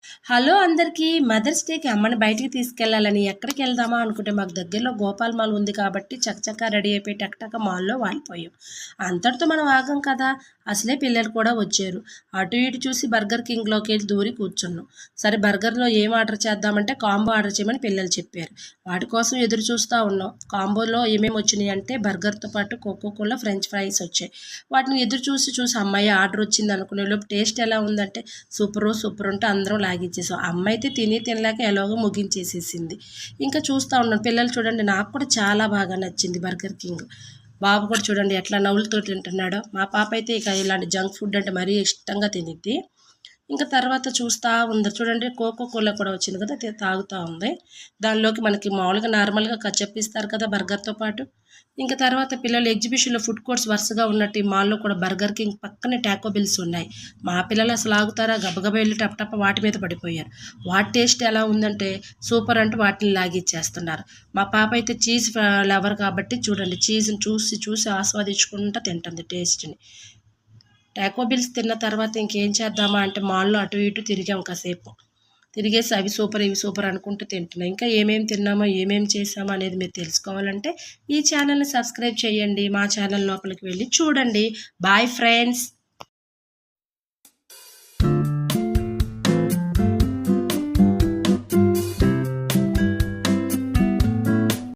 Hello అందరికీ. Mothers డేకి అమ్మని బయటికి తీసుకెళ్ళాలని ఎక్కడికి వెళ్దామా అనుకుంటే మాకు దగ్గరలో గోపాల్ మాల్ ఉంది కాబట్టి చకచకా రెడీ అయిపోయి టక్‌టక మాల్‌లో వాలిపోయాం. అంతటితో మనం ఆగం కదా! అసలే పిల్లలు కూడా వచ్చారు. అటు ఇటు చూసి బర్గర్ కింగ్‌లోకెళ్ళి దూరి కూర్చున్నాం. సరే బర్గర్‌లో ఏం ఆర్డర్ చేద్దామంటే కాంబో ఆర్డర్ చేయమని పిల్లలు చెప్పారు. వాటి కోసం ఎదురు చూస్తా ఉన్నాం. కాంబోలో ఏమేమి వచ్చినాయి అంటే బర్గర్‌తో పాటు కోకో కోలా, ఫ్రెంచ్ ఫ్రైస్ వచ్చాయి. వాటిని ఎదురు చూసి హమ్మయ్య! ఆర్డర్ వచ్చింది అనుకునేలోపు టేస్ట్ ఎలా ఉందంటే సూపర్ ఉంటే అందరం లాగిచ్చేసాం. అమ్మ అయితే తినలేక ఎలాగో ముగించేసేసింది. ఇంకా చూస్తా ఉన్నాను. పిల్లలు చూడండి నాకు కూడా చాలా బాగా నచ్చింది బర్గర్ కింగ్. బాబు కూడా చూడండి ఎట్లా నవ్వులుతో తింటున్నాడో. మా పాప అయితే ఇక ఇలాంటి జంక్ ఫుడ్ అంటే మరీ ఇష్టంగా తినిద్ది. ఇంకా తర్వాత చూస్తా ఉంది చూడండి కోకో కోలా కూడా వచ్చింది కదా! తాగుతా ఉంది. దానిలోకి మనకి మామూలుగా నార్మల్‌గా కచప్ ఇస్తారు కదా బర్గర్‌తో పాటు. ఇంక తర్వాత పిల్లలు ఎగ్జిబిషన్‌లో ఫుడ్ కోర్ట్స్ వరుసగా ఉన్నట్టు ఈ మాల్‌లో కూడా బర్గర్ కింగ్ పక్కనే టాకో బిల్స్ ఉన్నాయి. మా పిల్లలు అసలు ఆగుతారా గబగబా వెళ్లి టపటప వాటి మీద పడిపోయారు. వాటి టేస్ట్ ఎలా ఉందంటే సూపర్ అంటూ వాటిని లాగిచ్చేస్తున్నారు. మా పాప అయితే చీజ్ లవర్ కాబట్టి చూడండి చీజ్‌ని చూసి ఆస్వాదించుకుంటా తింటుంది టేస్ట్‌ని. టాకో బిల్స్ తిన్న తర్వాత ఇంకేం చేద్దామా అంటే మాల్‌లో అటు ఇటు తిరిగాం కాసేపు. తిరిగేసి అవి సూపర్, ఇవి సూపర్ అనుకుంటూ తింటున్నా. ఇంకా ఏమేమి తిన్నామో, ఏమేమి చేశామో అనేది మీరు తెలుసుకోవాలంటే ఈ ఛానల్‌ని సబ్స్క్రైబ్ చేయండి. మా ఛానల్ లోపలికి వెళ్లి చూడండి. Bye friends.